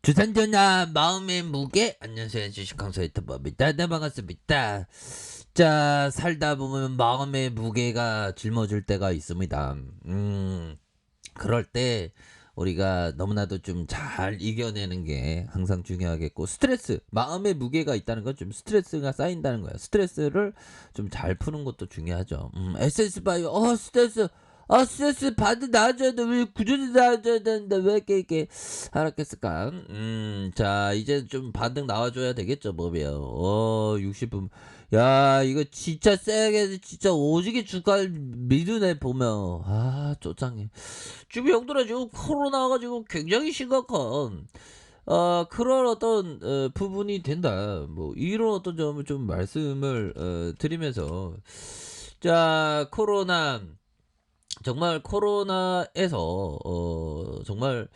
주산전화 마음의 무게. 안녕하세요, 주식강사 유튜버입니다. 네, 반갑습니다. 자, 살다 보면 마음의 무게가 짊어질 때가 있습니다. 그럴 때 우리가 너무나도 좀 잘 이겨내는 게 항상 중요하겠고, 스트레스, 마음의 무게가 있다는 건 좀 스트레스가 쌓인다는 거예요. 스트레스를 좀 잘 푸는 것도 중요하죠. 에센스 바이오, 스트레스 받아 나아져야 돼. 왜 구조대 나아져야 되는데 왜 이렇게 하락했을까? 자, 이제 좀 반등 나와줘야 되겠죠, 몸이요. 60분. 야, 이거 진짜 세게, 진짜 오지게 주가를 미드네, 보면. 쪼짱해. 지금 형들아, 지금 코로나 가지고 굉장히 심각한, 그런 어떤, 부분이 된다. 뭐, 이런 어떤 점을 좀 말씀을, 드리면서. 자, 정말 코로나에서 정말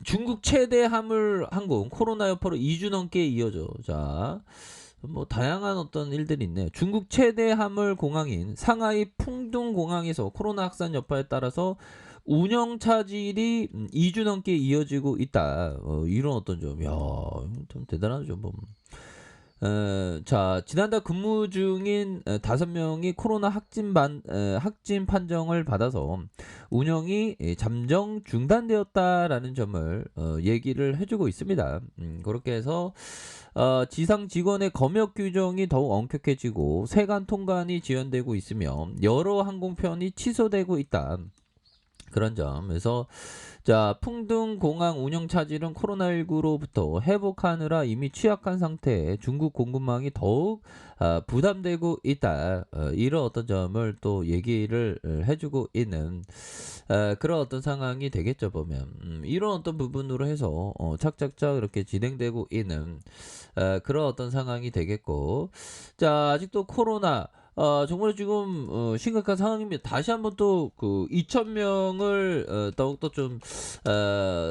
중국 최대 화물 항공 코로나 여파로 2주 넘게 이어져. 자, 뭐 다양한 어떤 일들이 있네요. 중국 최대 화물 공항인 상하이 풍둥 공항에서 코로나 확산 여파에 따라서 운영 차질이 2주 넘게 이어지고 있다. 이런 어떤 점, 야, 좀 대단하죠. 뭐. 자, 지난달 근무 중인 5명이 코로나 확진 판정을 받아서 운영이 잠정 중단되었다라는 점을 얘기를 해주고 있습니다. 그렇게 해서 지상 직원의 검역 규정이 더욱 엄격해지고 세관 통관이 지연되고 있으며 여러 항공편이 취소되고 있다. 그런 점에서 자, 풍등공항 운영 차질은 코로나19로부터 회복하느라 이미 취약한 상태에 중국 공급망이 더욱 부담되고 있다. 이런 어떤 점을 또 얘기를 해주고 있는 그런 어떤 상황이 되겠죠, 보면. 이런 어떤 부분으로 해서 착착착 이렇게 진행되고 있는 그런 어떤 상황이 되겠고, 자, 아직도 코로나 정말 지금 심각한 상황입니다. 다시 한번 또 그 2,000명을 더욱더 좀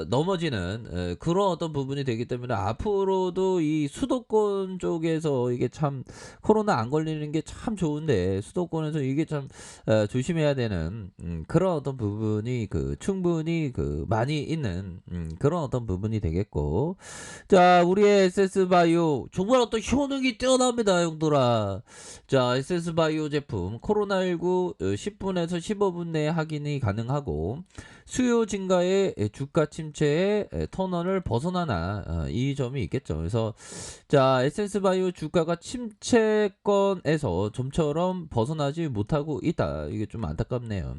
넘어지는 그런 어떤 부분이 되기 때문에 앞으로도 이 수도권 쪽에서 이게 참 코로나 안 걸리는 게 참 좋은데 수도권에서 이게 참 조심해야 되는 그런 어떤 부분이 그 충분히 그 많이 있는 그런 어떤 부분이 되겠고, 자, 우리의 SS바이오 정말 어떤 효능이 뛰어납니다, 형들아. 자, SS바이오 제품 코로나19 10분에서 15분 내에 확인이 가능하고 수요 증가에 주가 침체에 턴원을 벗어나나 이 점이 있겠죠. 그래서 자, SS바이오 주가가 침체권에서 좀처럼 벗어나지 못하고 있다. 이게 좀 안타깝네요.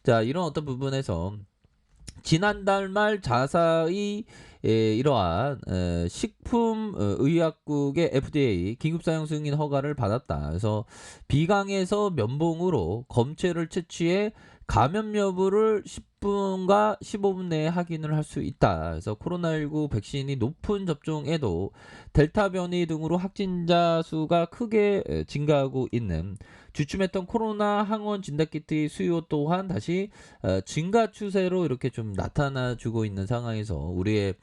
자, 이런 어떤 부분에서 지난달 말 자사의 이러한 식품의약국의 FDA 긴급사용 승인 허가를 받았다. 그래서 비강에서 면봉으로 검체를 채취해 감염 여부를 10분과 15분 내에 확인을 할 수 있다. 그래서 코로나19 백신이 높은 접종에도 델타 변이 등으로 확진자 수가 크게 증가하고 있는 주춤했던 코로나 항원 진단키트의 수요 또한 다시 증가 추세로 이렇게 좀 나타나주고 있는 상황에서 우리의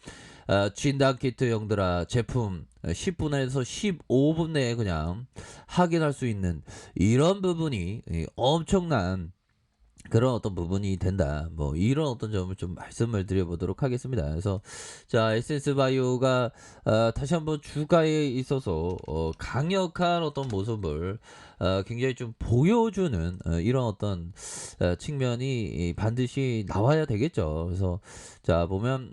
진단키트 형들아 제품 10분에서 15분 내에 그냥 확인할 수 있는 이런 부분이 엄청난 그런 어떤 부분이 된다. 뭐 이런 어떤 점을 좀 말씀을 드려보도록 하겠습니다. 그래서 자, 에센스 바이오가 다시 한번 주가에 있어서 강력한 어떤 모습을 굉장히 좀 보여주는 이런 어떤 측면이 반드시 나와야 되겠죠. 그래서 자, 보면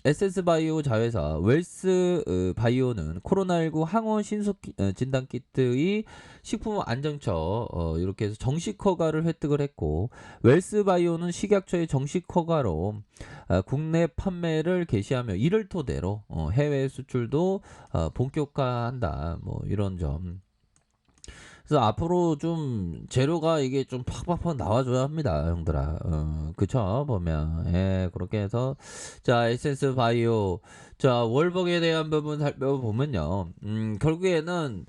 에센스 바이오 자회사 웰스 바이오는 코로나19 항원 신속 진단 키트의 식품 안정처 이렇게 해서 정식 허가를 획득을 했고, 웰스바이오는 식약처의 정식 허가로 국내 판매를 개시하며 이를 토대로 해외 수출도 본격화한다. 뭐 이런 점. 그래서 앞으로 좀 재료가 이게 좀 팍팍팍 나와줘야 합니다, 형들아. 그쵸? 보면. 예, 그렇게 해서. 자, 에센스 바이오. 자, 월봉에 대한 부분 살펴보면요. 결국에는,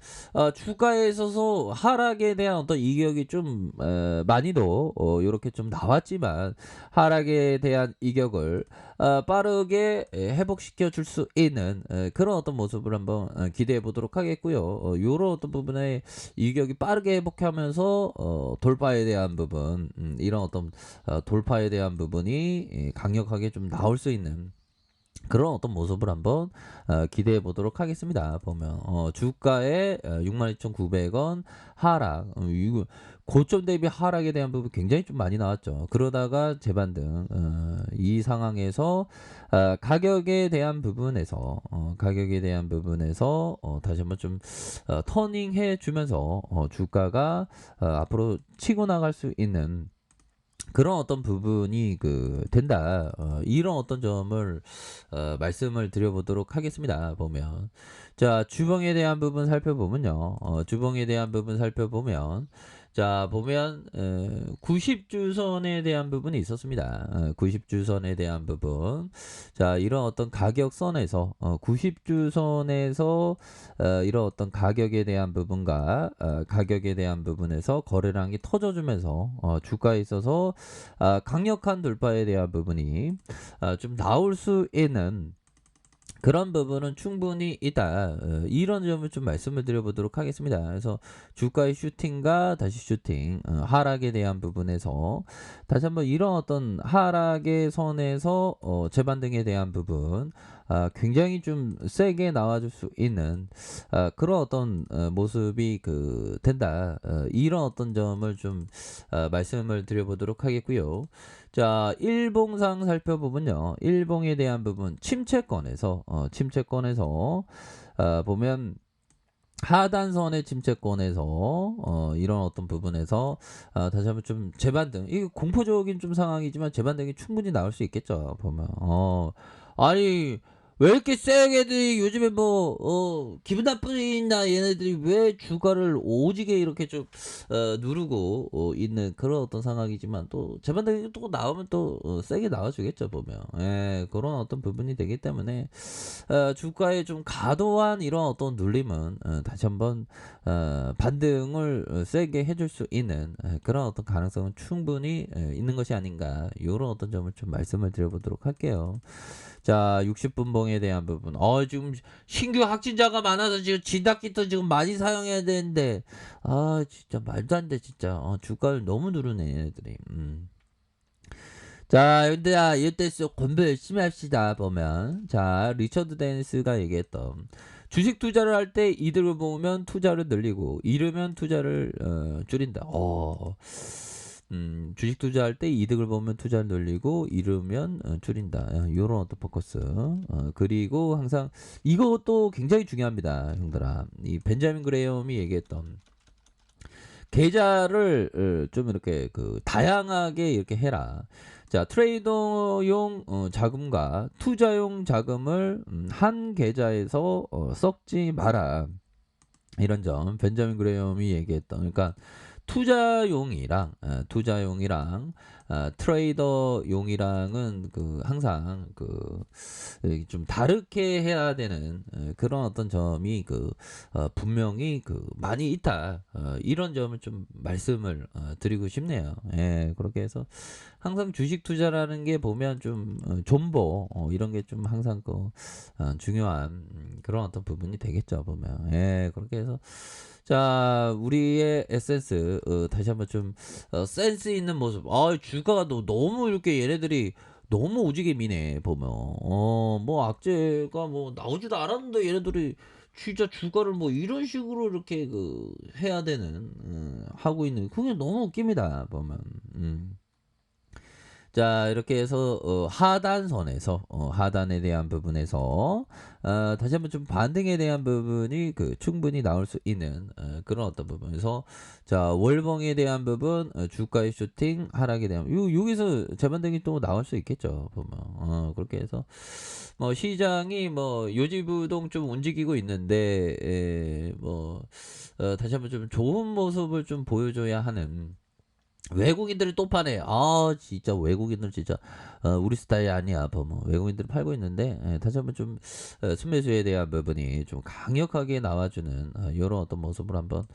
주가에 있어서 하락에 대한 어떤 이격이 좀, 많이도, 요렇게 좀 나왔지만, 하락에 대한 이격을, 빠르게 회복시켜 줄 수 있는, 그런 어떤 모습을 한번 기대해 보도록 하겠고요. 요런 어떤 부분에 이격이 빠르게 회복하면서 돌파에 대한 부분, 이런 어떤 돌파에 대한 부분이 강력하게 좀 나올 수 있는 그런 어떤 모습을 한번 기대해 보도록 하겠습니다. 보면 주가의 62,900원 하락, 이거 고점 대비 하락에 대한 부분 굉장히 좀 많이 나왔죠. 그러다가 재반등, 이 상황에서 가격에 대한 부분에서 다시 한번 좀 터닝해 주면서 주가가 앞으로 치고 나갈 수 있는 그런 어떤 부분이 된다. 이런 어떤 점을 말씀을 드려보도록 하겠습니다. 보면 자, 주봉에 대한 부분 살펴보면요. 주봉에 대한 부분 살펴보면 자, 보면 90주선에 대한 부분이 있었습니다. 90주선에 대한 부분. 자, 이런 어떤 가격선에서 90주선에서 이런 어떤 가격에 대한 부분과 가격에 대한 부분에서 거래량이 터져주면서 주가에 있어서 강력한 돌파에 대한 부분이 좀 나올 수 있는 그런 부분은 충분히 있다. 이런 점을 좀 말씀을 드려보도록 하겠습니다. 그래서 주가의 슈팅과 다시 슈팅, 하락에 대한 부분에서 다시 한번 이런 어떤 하락의 선에서 재반등에 대한 부분, 굉장히 좀 세게 나와줄 수 있는 그런 어떤 모습이 된다. 이런 어떤 점을 좀 말씀을 드려보도록 하겠고요. 자, 일봉상 살펴보면요. 일봉에 대한 부분 침체권에서 보면 하단선의 침체권에서 이런 어떤 부분에서 다시 한번 좀 재반등, 이게 공포적인 좀 상황이지만 재반등이 충분히 나올 수 있겠죠. 보면 아니 왜 이렇게 쎄게들이 요즘에 기분 나쁘나 얘네들이 왜 주가를 오지게 이렇게 좀 누르고 있는 그런 어떤 상황이지만 또 재반등이 또 나오면 또 세게 나와주겠죠. 보면 그런 어떤 부분이 되기 때문에 주가에 좀 과도한 이런 어떤 눌림은 다시 한번 반등을 세게 해줄 수 있는 그런 어떤 가능성은 충분히 있는 것이 아닌가, 이런 어떤 점을 좀 말씀을 드려보도록 할게요. 자, 60분봉에 대한 부분. 지금 신규 확진자가 많아서 지금 진단키트 지금 많이 사용해야 되는데, 진짜 말도 안 돼, 진짜. 주가를 너무 누르네, 얘네들이. 자, 근데 이때 공부 열심히 합시다. 보면 자, 리처드 데니스가 얘기했던 주식 투자를 할 때 이득을 보면 투자를 늘리고 잃으면 투자를 줄인다. 주식 투자할 때 이득을 보면 투자를 늘리고 잃으면 줄인다. 이런 어떤 포커스. 그리고 항상 이것도 굉장히 중요합니다, 형들아. 이 벤자민 그레이엄이 얘기했던 계좌를 좀 이렇게 다양하게 이렇게 해라. 자, 트레이더용 자금과 투자용 자금을 한 계좌에서 섞지 마라. 이런 점 벤자민 그레이엄이 얘기했던, 그러니까 투자용이랑 트레이더용이랑은 항상 좀 다르게 해야 되는 그런 어떤 점이 분명히 많이 있다. 이런 점을 좀 말씀을 드리고 싶네요. 그렇게 해서 항상 주식 투자라는 게 보면 좀 존버 이런 게 좀 항상 중요한 그런 어떤 부분이 되겠죠. 보면 그렇게 해서 자, 우리의 에센스 다시 한번 좀 센스 있는 모습. 주가가 너무 이렇게 얘네들이 너무 오지게 미네. 보면 악재가 나오지도 않았는데 얘네들이 진짜 주가를 이런 식으로 이렇게 해야 되는 하고 있는, 그게 너무 웃깁니다. 보면 자, 이렇게 해서 하단선에서 하단에 대한 부분에서 다시 한번 좀 반등에 대한 부분이 충분히 나올 수 있는 그런 어떤 부분에서, 자, 월봉에 대한 부분, 주가의 슈팅 하락에 대한 여기서 재반등이 또 나올 수 있겠죠. 보면 그렇게 해서 시장이 요지부동 좀 움직이고 있는데 다시 한번 좀 좋은 모습을 좀 보여줘야 하는, 외국인들이 또 파네. 진짜 외국인들 진짜 우리 스타일이 아니야. 보면 외국인들이 팔고 있는데 다시 한번 좀 순매수에 대한 부분이 좀 강력하게 나와주는 이런 어떤 모습을 한번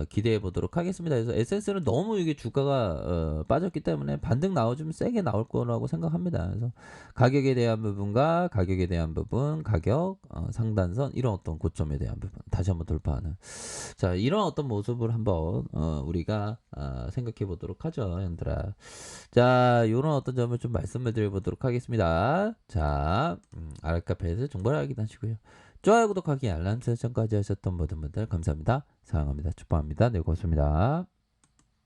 기대해 보도록 하겠습니다. 그래서 에센스는 너무 이게 주가가 빠졌기 때문에 반등 나와주면 세게 나올 거라고 생각합니다. 그래서 가격에 대한 부분과 가격에 대한 부분, 가격 상단선 이런 어떤 고점에 대한 부분 다시 한번 돌파하는, 자, 이런 어떤 모습을 한번 우리가 생각해 보도록 하죠, 형들아. 자, 이런 어떤 점을 좀 말씀을 말씀을 드려보도록 하겠습니다. 자, 아랫카페에서 정보를 확인하시고요. 좋아요, 구독하기, 알람 설정까지 하셨던 모든 분들 감사합니다. 사랑합니다. 축복합니다. 네, 고맙습니다.